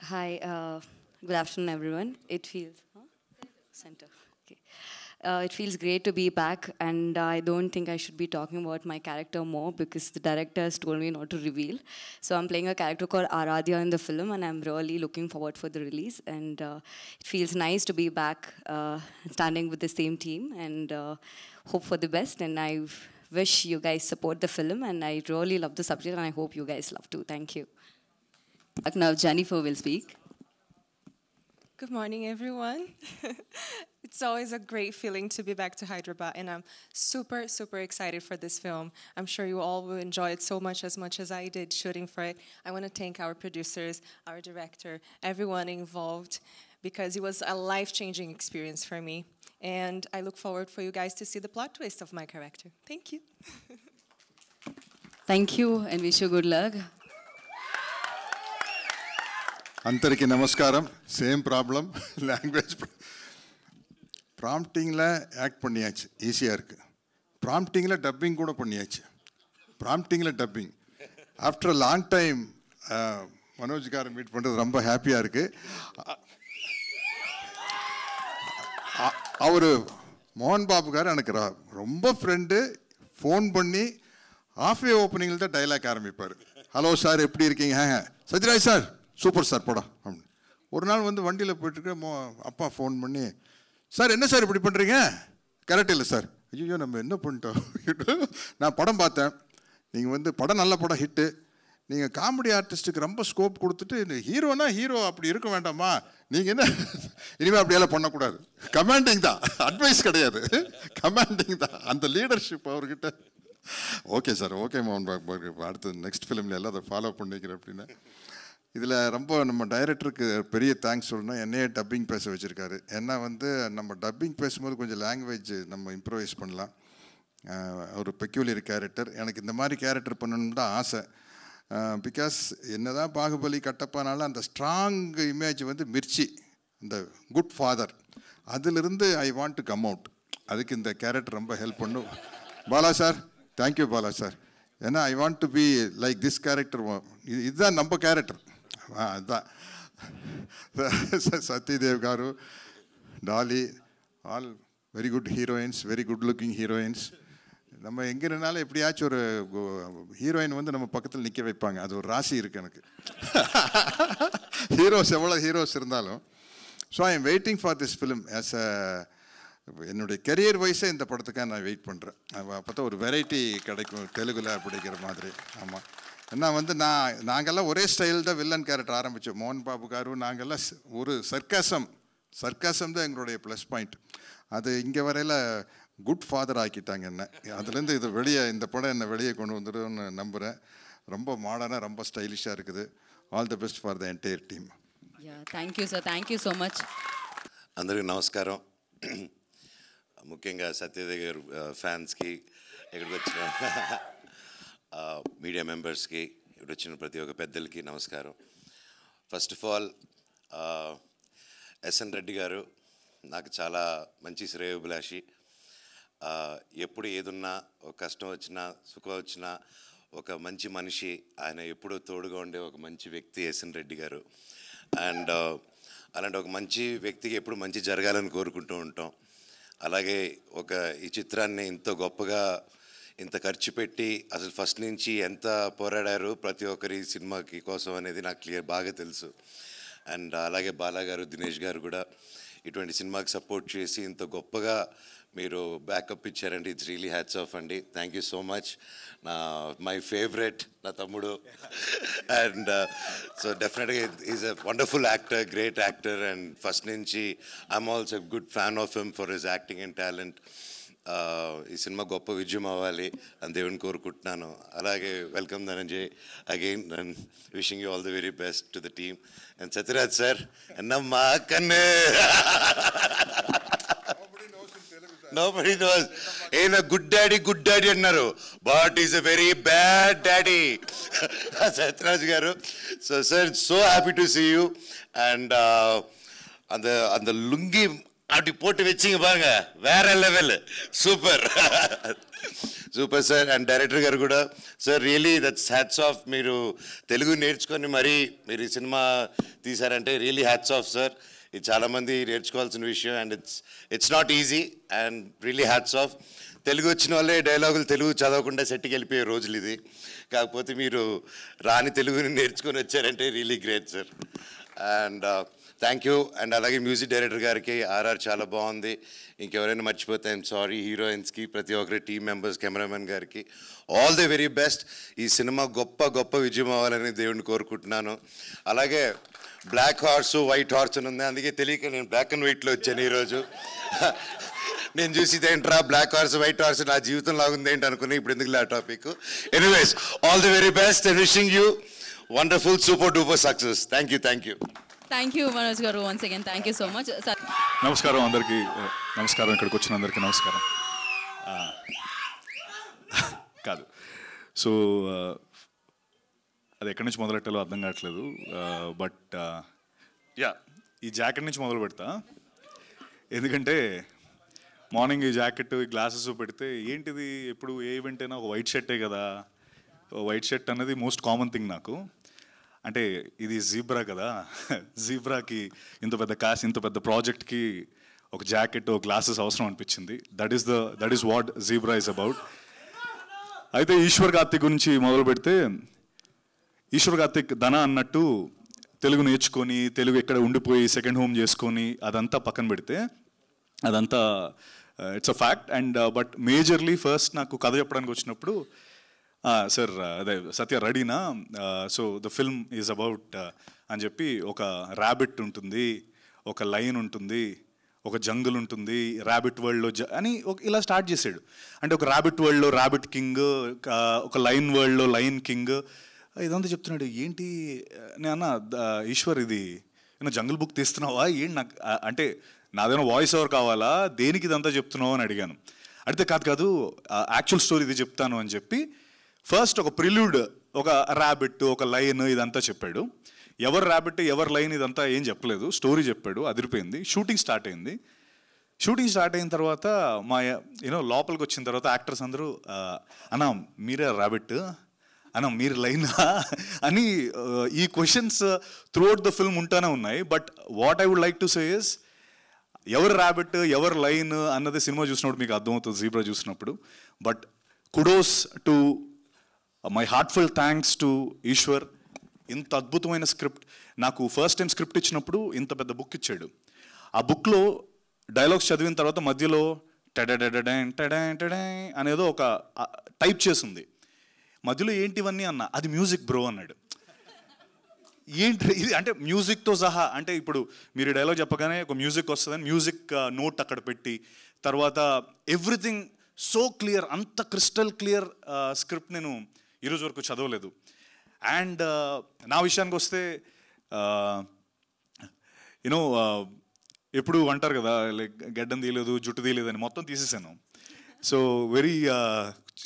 Hi, good afternoon, everyone. It feels center. Okay. It feels great to be back, and I don't think I should be talking about my character more because the director has told me not to reveal. So I'm playing a character called Aradhya in the film, and I'm really looking forward for the release. And it feels nice to be back, standing with the same team, and hope for the best. And I wish you guys support the film, and I really love the subject, and I hope you guys love too. Thank you. Now Jennifer will speak. Good morning, everyone. It's always a great feeling to be back to Hyderabad, and I'm super, super excited for this film. I'm sure you all will enjoy it so much as I did shooting for it. I want to thank our producers, our director, everyone involved, because it was a life-changing experience for me. And I look forward for you guys to see the plot twist of my character. Thank you. Thank you, and wish you good luck. అందరికీ నమస్కారం. Same problem, language ப்ராம்ப்டிங்கில் act பண்ணியாச்சு, ஈஸியாக இருக்குது. ப்ராம்ப்டிங்கில் dubbing கூட பண்ணியாச்சு. ப்ராம்ப்டிங்கில் dubbing after a long time மனோஜ்காரை மீட் பண்ணுறது ரொம்ப ஹாப்பியாக இருக்குது. அவர் மோகன் பாபுக்கார் எனக்கு ரொம்ப ஃப்ரெண்டு. ஃபோன் பண்ணி ஆஃப் வே ஓப்பனிங்கில் தான் டைலாக் ஆரம்பிப்பார். ஹலோ சார், எப்படி இருக்கீங்க? சத்யராஜ் சார், சூப்பர் சார் படம் அப்படின்னு. ஒரு நாள் வந்து வண்டியில் போயிட்டுருக்க அப்பா ஃபோன் பண்ணி, சார் என்ன சார் இப்படி பண்ணுறீங்க? கரெக்ட் இல்லை சார். ஐயோ நம்ம என்ன பண்ணிட்டோம். நான் படம் பார்த்தேன், நீங்கள் வந்து படம் நல்ல படம் ஹிட்டு, நீங்கள் காமெடி ஆர்டிஸ்ட்டுக்கு ரொம்ப ஸ்கோப் கொடுத்துட்டு இந்த ஹீரோனா ஹீரோ அப்படி இருக்க வேண்டாமா, நீங்கள் என்ன இனிமேல் அப்படியெல்லாம் பண்ணக்கூடாது. கமாண்டிங் தான், அட்வைஸ் கிடையாது, கமாண்டிங் தான். அந்த லீடர்ஷிப் அவர்கிட்ட. ஓகே சார், ஓகே மோகன் பாபு, அடுத்து நெக்ஸ்ட் ஃபிலிமில் எல்லாம் அதை ஃபாலோ பண்ணிக்கிறேன் அப்படின்னு. இதில் ரொம்ப நம்ம டைரக்டருக்கு பெரிய தேங்க்ஸ் சொல்லணும். என்னையே டப்பிங் பேச வச்சுருக்காரு. ஏன்னா வந்து நம்ம டப்பிங் பேசும்போது கொஞ்சம் லாங்குவேஜ் நம்ம இம்ப்ரூவைஸ் பண்ணலாம். ஒரு பெக்யூலியர் கேரக்டர், எனக்கு இந்த மாதிரி கேரக்டர் பண்ணணும்னு தான் ஆசை. பிகாஸ் என்ன தான் பாகுபலி கட்டப்பானாலும் அந்த ஸ்ட்ராங் இமேஜ் வந்து மிர்ச்சி, இந்த குட் ஃபாதர், அதிலிருந்து I want to come out. அதுக்கு இந்த கேரக்டர் ரொம்ப ஹெல்ப் பண்ணும். Bala sir, thank you Bala sir. ஏன்னா I want to be like this character. இதுதான் நம்ம கேரக்டர். அதுதான் Satyadev garu, Daali, all very good heroines, very good looking heroines. நம்ம எங்கே இருந்தாலும் எப்படியாச்சும் ஒரு ஹீரோயின் வந்து நம்ம பக்கத்தில் நிற்க வைப்பாங்க. அது ஒரு ராசி இருக்குது எனக்கு. ஹீரோஸ் எவ்வளோ ஹீரோஸ் இருந்தாலும். So I am waiting for this film. As a என்னுடைய கெரியர் வைஸே இந்த படத்துக்காக நான் வெயிட் பண்ணுறேன். அப்போ தான் ஒரு வெரைட்டி கிடைக்கும் தெலுங்கில் அப்படிங்கிற மாதிரி. ஆமாம், ஏன்னா வந்து நாங்கள்லாம் ஒரே ஸ்டைல் தான் வில்லன் கேரக்டர் ஆரம்பித்தோம். மோகன் பாபு காரு நாங்கள்லாம் ஒரு சர்க்காசம் தான் எங்களுடைய ப்ளஸ் பாயிண்ட். அது இங்கே வரையில் குட் ஃபாதர் ஆக்கிட்டாங்க என்ன. அதுலேருந்து இது வெளியே, இந்த படம் என்னை வெளியே கொண்டு வந்துடும்னு நம்புகிறேன். ரொம்ப மாடர்னாக, ரொம்ப ஸ்டைலிஷாக இருக்குது. All the best for the entire team. Thank you sir, thank you so much. అందరికీ నమస్కారం. ముఖ్యంగా సత్యదేవ్ గారు ఫ్యాన్స్కి, ఇక్కడికి వచ్చిన మీడియా మెంబర్స్కి, ఇక్కడ వచ్చిన ప్రతి ఒక్క పెద్దలకి నమస్కారం. First of all SN Reddy గారు నాకు చాలా మంచి శ్రేయోభిలాషి. ఎప్పుడు ఏదున్నా, ఒక కష్టం వచ్చినా సుఖం వచ్చినా ఒక మంచి మనిషి, ఆయన ఎప్పుడూ తోడుగా ఉండే ఒక మంచి వ్యక్తి ఎస్ఎన్ రెడ్డి గారు. అండ్ అలాంటి ఒక మంచి వ్యక్తికి ఎప్పుడు మంచి జరగాలని కోరుకుంటూ ఉంటాం. అలాగే ఈ చిత్రాన్ని ఇంత గొప్పగా ఇంత ఖర్చు పెట్టి అసలు ఫస్ట్ నుంచి ఎంత పోరాడారు ప్రతి ఒక్కరి సినిమాకి కోసం అనేది నాకు బాగా తెలుసు. అండ్ అలాగే బాలా గారు, దినేష్ గారు కూడా ఇటువంటి సినిమాకి సపోర్ట్ చేసి ఇంత గొప్పగా మీరు బ్యాకప్ ఇచ్చారండి. ఇట్స్ రియలీ హ్యాట్స్ ఆఫ్ అండి. Thank you so much. My favourite నా తమ్ముడు. And so definitely is a wonderful actor, great actor. And first నుంచి I'm also good fan of him for his acting and talent. ఈ cinema గొప్ప విజయం అవ్వాలి అని దేవుని కోరుకుంటున్నాను. అలాగే welcome Dhananjay again, and wishing you all the very best to the team. And Sathyaraj sir, అన్నమ్మా కన్ను, nobody knows. Ain't a good daddy అన్నారు, but he's a very bad daddy. Satraj garu. So sir, so happy to see you. And அந்த லுங்கி அப்படி போட்டு வச்சிங்க பாருங்க, வேற level, super super sir. And director garu కూడా sir really that's hats off. మీరు తెలుగు నేర్చుకొని మరీ మీరు ఈ సినిమా తీశారంటే రియలీ హ్యాట్స్ ఆఫ్ సార్. ఇది చాలామంది నేర్చుకోవాల్సిన విషయం and it's not easy and really hats off. Telugu వచ్చిన వాళ్ళే డైలాగులు తెలుగు చదవకుండా సెట్కి వెళ్ళిపోయే రోజులు ఇది. కాకపోతే మీరు రాని తెలుగుని నేర్చుకొని వచ్చారంటే really great sir. And thank you. And అలాగే మ్యూజిక్ డైరెక్టర్ గారికి ఆర్ఆర్ చాలా బాగుంది. ఇంకెవరైనా మర్చిపోతే ఐఎమ్ సారీ. హీరోయిన్స్కి, ప్రతి ఒక్కరి టీమ్ మెంబర్స్, కెమెరామెన్ గారికి ఆల్ ది వెరీ బెస్ట్. ఈ సినిమా గొప్ప గొప్ప విజయం అవ్వాలని దేవుడిని కోరుకుంటున్నాను. అలాగే బ్లాక్ హార్స్, వైట్ హార్స్ అని ఉంది, అందుకే తెలియక నేను బ్లాక్ అండ్ వైట్లో వచ్చాను ఈరోజు. నేను చూసి ఏంట్రా బ్లాక్ హార్స్ వైట్ హార్స్ నా జీవితం లాగుంది ఏంటి అనుకుని, ఇప్పుడు ఎందుకు ఆ topic. Anyways, all the very best and wishing you wonderful super duper success. Thank you. Thank you. Thank you Manoj garu. Once again thank you so much. నమస్కారం అందరికీ. నమస్కారం, ఇక్కడికి వచ్చిన అందరికీ నమస్కారం. కాదు, సో అది ఎక్కడి నుంచి మొదలెట్టాలో అర్థం కావట్లేదు. బట్ యా, ఈ జాకెట్ నుంచి మొదలు పెడతా. ఎందుకంటే మార్నింగ్ ఈ జాకెట్, ఈ గ్లాసెస్ పెడితే ఏంటిది, ఎప్పుడు ఏ ఈవెంట్ అయినా ఒక వైట్ షర్టే కదా. వైట్ షర్ట్ అనేది మోస్ట్ కామన్ థింగ్ నాకు. అంటే ఇది జీబ్రా కదా, జీబ్రాకి ఇంత పెద్ద ప్రాజెక్ట్కి ఒక జాకెట్, ఒక గ్లాసెస్ అవసరం అనిపించింది. That is what zebra is about. అయితే ఈశ్వర్ కార్తిక్ గురించి మొదలు పెడితే, ఈశ్వర్ కార్తిక్ ధన అన్నట్టు తెలుగు నేర్చుకొని, తెలుగు ఎక్కడ ఉండిపోయి సెకండ్ హోమ్ చేసుకొని అదంతా పక్కన పెడితే, అదంతా it's a fact. And but majorly first నాకు కథ చెప్పడానికి వచ్చినప్పుడు, సార్ అదే సత్య రెడీనా, so the film is about అని చెప్పి, ఒక ర్యాబిట్ ఉంటుంది, ఒక లైన్ ఉంటుంది, ఒక జంగుల్ ఉంటుంది, ర్యాబిట్ వరల్డ్లో అని ఇలా స్టార్ట్ చేసాడు. అంటే ఒక ర్యాబిట్ వరల్డ్లో ర్యాబిట్ కింగ్, ఒక లైన్ వరల్డ్లో లైన్ కింగ్, ఇదంతా చెప్తున్నాడు. ఏంటి నేను ఈశ్వర్, ఇది జంగుల్ బుక్ తీస్తున్నావా ఏంటి? నాకు అంటే నాదేమో వాయిస్ ఓవర్ కావాలా, దేనికి ఇదంతా చెప్తున్నావు అని అడిగాను. అడిగితే కాదు యాక్చువల్ స్టోరీ ఇది చెప్తాను అని చెప్పి ఫస్ట్ ఒక ప్రిల్యూడ్, ఒక ర్యాబిట్, ఒక లైన్ ఇదంతా చెప్పాడు. ఎవరు ర్యాబిట్, ఎవరు లైన్ ఇదంతా ఏం చెప్పలేదు, స్టోరీ చెప్పాడు. అదిరిపోయింది. షూటింగ్ స్టార్ట్ అయింది. షూటింగ్ స్టార్ట్ అయిన తర్వాత మా లోపలికి వచ్చిన తర్వాత యాక్టర్స్ అందరూ, అన్నా మీరే ర్యాబిట్, అన్నా మీరు లైనా అని ఈ క్వశ్చన్స్ త్రూఅవుట్ ద ఫిల్మ్ ఉంటానే ఉన్నాయి. But what I would like to say is, ఎవరు ర్యాబిట్, ఎవరు లైన్ అన్నది సినిమా చూసినప్పుడు మీకు అర్థమవుతుంది, జీబ్రా చూసినప్పుడు. But kudos to my heartful thanks to Eshwar. ఇంత అద్భుతమైన స్క్రిప్ట్, నాకు ఫస్ట్ టైం స్క్రిప్ట్ ఇచ్చినప్పుడు ఇంత పెద్ద బుక్ ఇచ్చాడు. ఆ బుక్లో డైలాగ్స్ చదివిన తర్వాత మధ్యలో టెడెడెడెన్ టెడెన్ టెడెన్ అనేదో ఒక టైప్ చేసింది. మధ్యలో ఏంటివన్నీ అన్న, అది మ్యూజిక్ బ్రో అన్నాడు. ఏంటి ఇది అంటే మ్యూజిక్తో సహా, అంటే ఇప్పుడు మీరు డైలాగ్ చెప్పగానే ఒక మ్యూజిక్ వస్తుందని మ్యూజిక్ నోట్ అక్కడ పెట్టి, తర్వాత ఎవ్రీథింగ్ సో క్లియర్, అంత క్రిస్టల్ క్లియర్ స్క్రిప్ట్ నేను ఈరోజు వరకు చదవలేదు. అండ్ నా విషయానికి వస్తే, యూనో ఎప్పుడు అంటారు కదా, లైక్ గడ్డం తీయలేదు, జుట్టు తీయలేదు అని, మొత్తం తీసేసాను. సో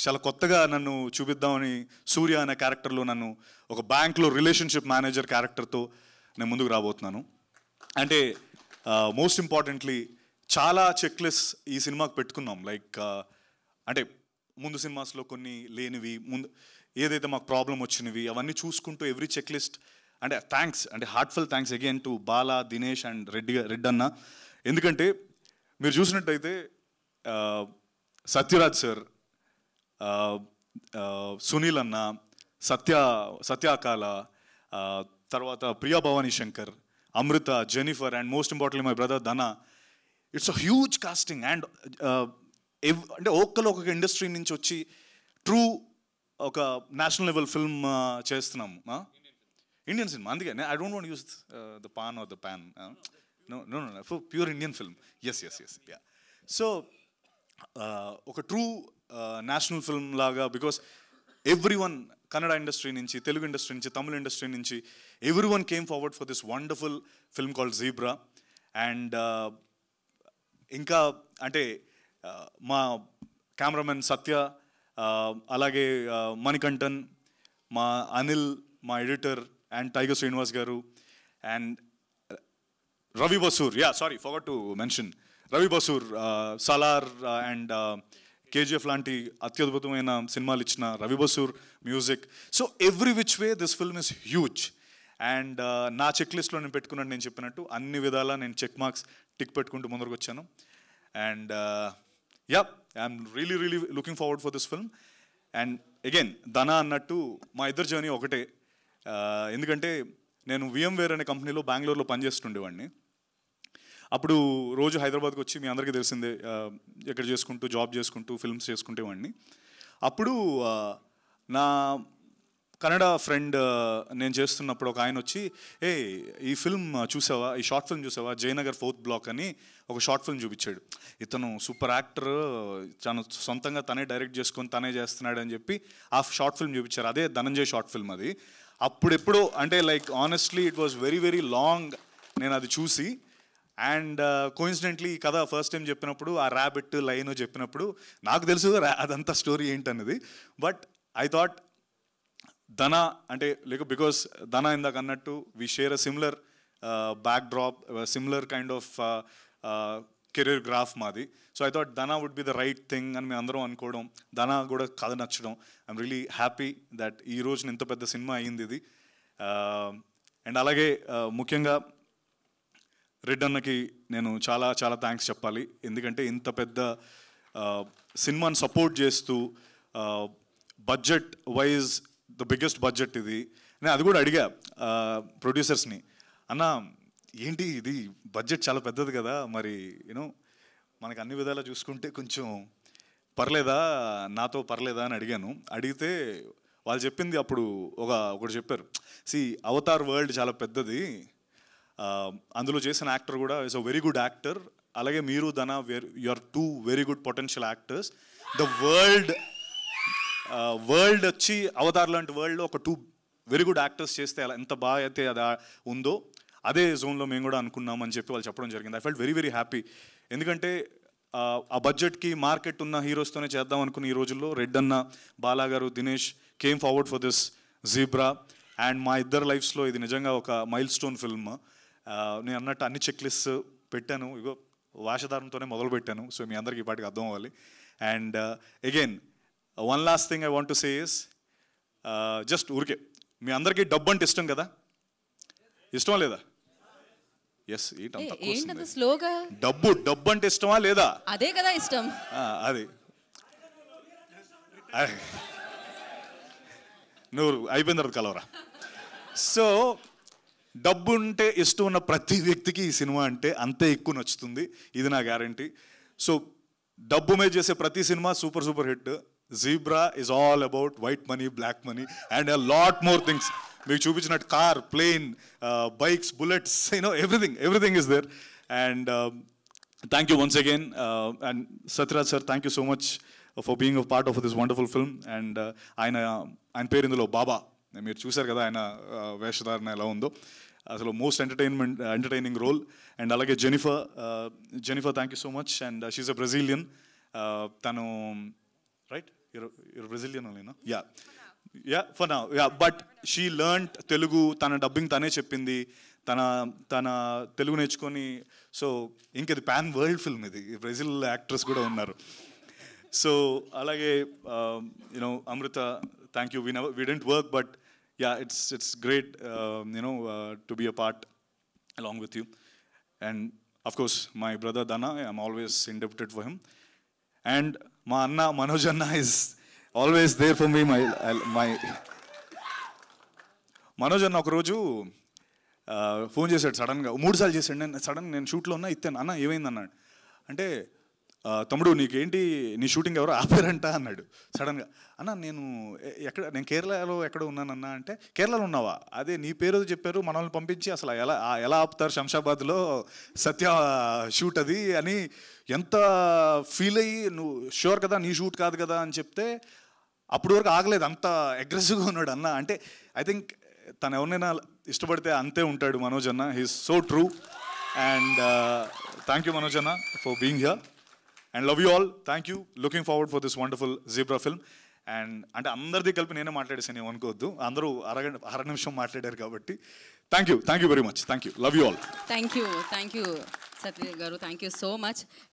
చాలా కొత్తగా నన్ను చూపిద్దామని సూర్య అనే క్యారెక్టర్లో నన్ను ఒక బ్యాంక్లో రిలేషన్షిప్ మేనేజర్ క్యారెక్టర్తో నేను ముందుకు రాబోతున్నాను. అంటే మోస్ట్ ఇంపార్టెంట్లీ చాలా చెక్ లిస్ట్ ఈ సినిమాకి పెట్టుకున్నాం. లైక్ అంటే ముందు సినిమాస్లో కొన్ని లేనివి, ముందు ఏదైతే మాకు ప్రాబ్లం వచ్చినవి అవన్నీ చూసుకుంటూ ఎవ్రీ చెక్ లిస్ట్. అంటే థ్యాంక్స్, అంటే heartful thanks again to Bala, Dinesh and Reddy అన్న. ఎందుకంటే మీరు చూసినట్టయితే సత్యరాజ్ సార్, సునీల్ అన్న, సత్యాకాల, తర్వాత Priya Bhavani Shankar, Amrutha, Jennifer and most importantly my brother Dhana. It's a huge casting. And అంటే ఒక్కొక్క ఇండస్ట్రీ నుంచి వచ్చి ట్రూ ఒక నేషనల్ లెవెల్ ఫిల్మ్ చేస్తున్నాము, ఇండియన్ సినిమా. అందుకే I don't want use the pan or the pan, no for pure Indian film. Yes ya. So ఒక true national film లాగా, because every one, Kannada industry నుంచి, Telugu industry నుంచి, Tamil industry నుంచి, every one came forward for this wonderful film called zebra. And ఇంకా అంటే మా cameraman సత్య, అలాగే మణికంఠన్, మా అనిల్, మా ఎడిటర్ అండ్ టైగర్ శ్రీనివాస్ గారు, and Ravi Basur, forgot to mention Ravi Basur, Salaar and KGF లాంటి అత్యద్భుతమైన సినిమాలు ఇచ్చిన Ravi Basur music. So every which way this film is huge. And నా చెక్ లిస్ట్లో నేను పెట్టుకున్నట్టు, నేను చెప్పినట్టు అన్ని విధాలా నేను చెక్ మార్క్స్ టిక్ పెట్టుకుంటూ ముందరకు వచ్చాను. And ya, I'm really really looking forward for this film. And again Dhana అన్నట్టు మా ఇద్దరు జర్నీ ఒకటే. ఎందుకంటే నేను VMware అనే కంపెనీలో బెంగళూరులో పనిచేస్తుండేవాడిని. అప్పుడు రోజు హైదరాబాద్కి వచ్చి, మీ అందరికీ తెలిసిందే, ఎక్కడ చేసుకుంటూ జాబ్ చేసుకుంటూ ఫిల్మ్స్ చేసుకుంటేవాడిని. అప్పుడు నా కన్నడ ఫ్రెండ్ నేను చేస్తున్నప్పుడు ఒక ఆయన వచ్చి, ఈ ఫిల్మ్ చూసావా, ఈ షార్ట్ ఫిల్మ్ చూసావా, జయనగర్ 4th బ్లాక్ అని ఒక షార్ట్ ఫిల్మ్ చూపించాడు. ఇతను సూపర్ యాక్టర్, తను సొంతంగా తనే డైరెక్ట్ చేసుకొని తనే చేస్తున్నాడు అని చెప్పి ఆ షార్ట్ ఫిల్మ్ చూపించారు. అదే ధనంజయ్ షార్ట్ ఫిల్మ్ అది. అప్పుడెప్పుడు అంటే like honestly it was very very long నేను అది చూసి. అండ్ కోయిన్సిడెంట్లీ ఈ కథ ఫస్ట్ టైం చెప్పినప్పుడు, ఆ ర్యాబిట్ లైన్ చెప్పినప్పుడు నాకు తెలుసు అదంతా స్టోరీ ఏంటన్నది. బట్ ఐ థాట్ ధనా అంటే లైక్, బికాస్ ధనా ఇందాక అన్నట్టు we share a similar backdrop, similar kind of career graph మాది. So I thought Dhana would be the right thing అని మేము అందరం అనుకోవడం, ధనా కూడా కథ నచ్చడం. ఐఎమ్ రియలీ హ్యాపీ దట్ ఈ రోజున ఇంత పెద్ద సినిమా అయ్యింది ఇది. అండ్ అలాగే ముఖ్యంగా రెడ్ అన్నకి నేను చాలా చాలా థ్యాంక్స్ చెప్పాలి. ఎందుకంటే ఇంత పెద్ద సినిమాని సపోర్ట్ చేస్తూ, budget wise the biggest budget ఇది. నేను అది కూడా అడిగా ప్రొడ్యూసర్స్ని, అన్న ఏంటి ఇది బడ్జెట్ చాలా పెద్దది కదా, మరి యూనో మనకు అన్ని విధాలా చూసుకుంటే కొంచెం పర్లేదా, నాతో పర్లేదా అని అడిగాను. అడిగితే వాళ్ళు చెప్పింది అప్పుడు ఒకటి చెప్పారు. అవతార్ వరల్డ్ చాలా పెద్దది, అందులో చేసిన యాక్టర్ కూడా is a very good actor, అలాగే మీరు Dhana you are 2 very good potential actors. The world వచ్చి అవతార్ లాంటి వరల్డ్లో ఒక 2 వెరీ గుడ్ యాక్టర్స్ చేస్తే అలా ఎంత బాగా అయితే అది ఉందో, అదే జోన్లో మేము కూడా అనుకున్నాం అని చెప్పి వాళ్ళు చెప్పడం జరిగింది. I felt very very happy. ఎందుకంటే ఆ బడ్జెట్కి మార్కెట్ ఉన్న హీరోస్తోనే చేద్దాం అనుకున్న ఈ రోజుల్లో రెడ్ అన్న, బాలా గారు, Dinesh came forward for this zebra. And మా ఇద్దరు లైఫ్స్లో ఇది నిజంగా ఒక మైల్ స్టోన్ ఫిల్మ్. నేను అన్నట్టు అన్ని చెక్ లిస్ట్ పెట్టాను, ఇగో వాషధారంతోనే మొదలు పెట్టాను. సో మీ అందరికీ ఈ పాటికి అర్థం అవ్వాలి. And again one last thing I want to say is, just ఊరికే మీ అందరికీ డబ్బు అంటే ఇష్టం కదా, ఇష్టమా లేదా? ఎస్, స్లోగా డబ్బు అంటే ఇష్టమా లేదా? అదే కదా ఇష్టం. అది నువ్వు అయిపోయిన తర్వాత కలవరా. సో డబ్బు ఉంటే ఇష్టం ఉన్న ప్రతి వ్యక్తికి ఈ సినిమా అంటే అంతే ఎక్కువ నచ్చుతుంది, ఇది నా గ్యారంటీ. సో డబ్బు మీద చేసే ప్రతి cinema super super hit. Zebra is all about white money, black money and a lot more things. మీకు చూపించినట్టు car, plane, bikes, bullets, everything is there. And thank you once again. And Sathyaraj sir, thank you so much for being a part of this wonderful film. అండ్ ఆయన పేరు ఇందులో బాబా, మీరు చూశారు కదా ఆయన వేషధారణ ఎలా ఉందో, అసలు మోస్ట్ ఎంటర్టైనింగ్ రోల్. అండ్ అలాగే Jennifer thank you so much. And she's a Brazilian. తను రైట్, యూర్ బ్రెజిలియన్ ఓన్లీనా? Ya for now, ya. But she learned Telugu, తన డబ్బింగ్ తనే చెప్పింది, తన తెలుగు నేర్చుకొని. సో ఇంకది పాన్ వరల్డ్ ఫిల్మ్, ఇది బ్రెజిల్ యాక్ట్రెస్ కూడా ఉన్నారు. సో అలాగే you know Amrutha, thank you. We didn't work, but yeah, it's great, to be a part along with you. And of course, my brother Dana, I'm always indebted for him. And my Anna Manoj Anna is always there for me. My Manoj Anna ఒక రోజు phone చేశాడు సడన్గా, 3 సార్లు చేశాడు. నేను షూట్లో ఉన్నా, ఇస్తాను అన్న ఏమైంది అన్నాడు. అంటే తమ్ముడు నీకేంటి, నీ షూటింగ్ ఎవరో ఆపారంట అన్నాడు సడన్గా. అన్న నేను కేరళలో ఎక్కడ ఉన్నానన్నా అంటే, కేరళలో ఉన్నావా, అదే నీ పేరు చెప్పారు, మనల్ని పంపించి అసలు ఎలా ఆపుతారు శంషాబాద్లో, సత్య షూట్ అది అని ఎంత ఫీల్ అయ్యి, నువ్వు షూర్ కదా నీ షూట్ కాదు కదా అని చెప్తే అప్పటి వరకు ఆగలేదు, అంత అగ్రెసివ్గా ఉన్నాడు అన్న. అంటే ఐ థింక్ తను ఎవరినైనా ఇష్టపడితే అంతే ఉంటాడు మనోజ్ అన్న. He's so true. And thank you Manoj అన్న for being here. And love you all. Thank you. Looking forward for this wonderful Zebra film. And అంటే అందరిది కలిపి నేనే మాట్లాడేసాను, ఏమనుకోవద్దు, అందరూ అర నిమిషం మాట్లాడారు కాబట్టి. Thank you very much. Thank you. Love you all. Thank you Satya garu thank you so much.